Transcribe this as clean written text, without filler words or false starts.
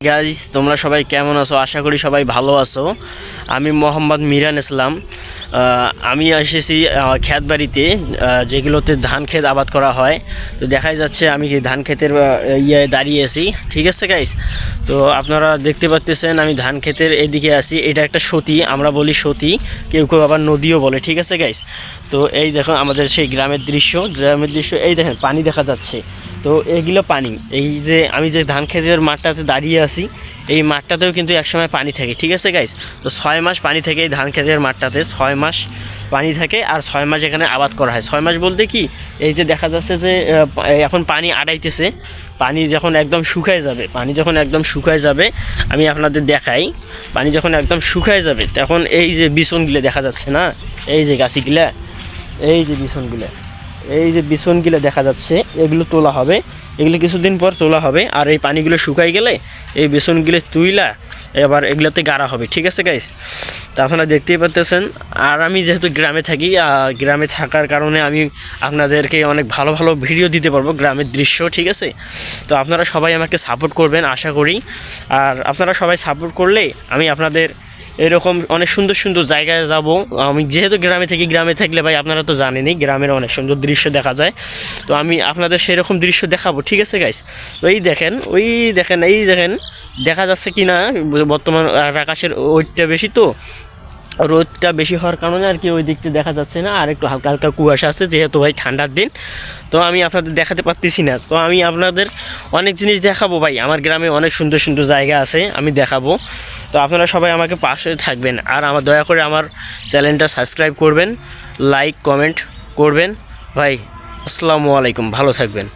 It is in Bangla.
গাইস, তোমরা সবাই কেমন আছো? আশা করি সবাই ভালো আছো। আমি মোহাম্মদ মিরান ইসলাম। আমি এসেছি ক্ষেত বাড়িতে, যেগুলোতে ধান ক্ষেত আবাদ করা হয়। তো দেখাই যাচ্ছে আমি ধান ক্ষেতের দাঁড়িয়ে আছি। ঠিক আছে গাইস, তো আপনারা দেখতে পাচ্ছেন আমি ধান ক্ষেতের এদিকে আছি। এটা একটা সতী, আমরা বলি সতী, কেউ কেউ আবার নদীও বলে। ঠিক আছে গাইস, তো এই দেখুন আমাদের সেই গ্রামের দৃশ্য। এই দেখেন পানি দেখা যাচ্ছে। তো এগুলো পানি, এই যে আমি যে ধান ক্ষেতের মাঠটাতে দাঁড়িয়ে আছি, এই মাঠটাতেও কিন্তু একসময় পানি থাকে। ঠিক আছে গাইস, তো 6 মাস পানি থাকে এই ধান ক্ষেতের মাঠটাতে। 6 মাস পানি থাকে আর 6 মাস এখানে আবাদ করা হয়। 6 মাস বলতে কি, এই যে দেখা যাচ্ছে যে এখন পানি আড়াইতেছে। পানি যখন একদম শুকায় যাবে, আমি আপনাদের দেখাই। পানি যখন একদম শুকায় যাবে তখন এই যে বিছনগুলো দেখা যাচ্ছে না, এই যে গাছিগুলা, এই যে বিছনগুলো দেখা যাচ্ছে, এগুলো তোলা হবে। এগুলো কিছুদিন পর তোলা হবে। আর এই পানিগুলো শুকাই গেলে এই বিছনগুলো তুইলা এবার এগুলোতে গাড়া হবে। ঠিক আছে গাইস, তা আপনারা দেখতেই পাচ্ছেন। আর আমি যেহেতু গ্রামে থাকি, গ্রামে থাকার কারণে আমি আপনাদেরকে অনেক ভালো ভালো ভিডিও দিতে পারবো, গ্রামের দৃশ্য। ঠিক আছে, তো আপনারা সবাই আমাকে সাপোর্ট করবেন আশা করি। আর আপনারা সবাই সাপোর্ট করলে আমি আপনাদের এরকম অনেক সুন্দর সুন্দর জায়গায় যাব। আমি যেহেতু গ্রামে থাকলে ভাই আপনারা তো জানেনই, গ্রামের অনেক সুন্দর দৃশ্য দেখা যায়। তো আমি আপনাদের সেরকম দৃশ্য দেখাবো। ঠিক আছে গাইস, তো এই দেখেন দেখা যাচ্ছে কি না, বর্তমান আকাশের ওইটা বেশি, তো রোদটা বেশি হওয়ার কারণে আর কি ওই দিকটা দেখা যাচ্ছে না। আর একটু হালকা হালকা কুয়াশা আছে, যেহেতু ভাই ঠান্ডার দিন। তো আমি আপনাদের দেখাতে পারতেছি না। তো আমি আপনাদের অনেক জিনিস দেখাবো ভাই, আমার গ্রামে অনেক সুন্দর সুন্দর জায়গা আছে, আমি দেখাবো। তো আপনারা সবাই আমাকে পাশে থাকবেন। আর দয়া করে আমার চ্যানেলটা সাবস্ক্রাইব করবেন, লাইক কমেন্ট করবেন ভাই। আসসালামু আলাইকুম, ভালো থাকবেন।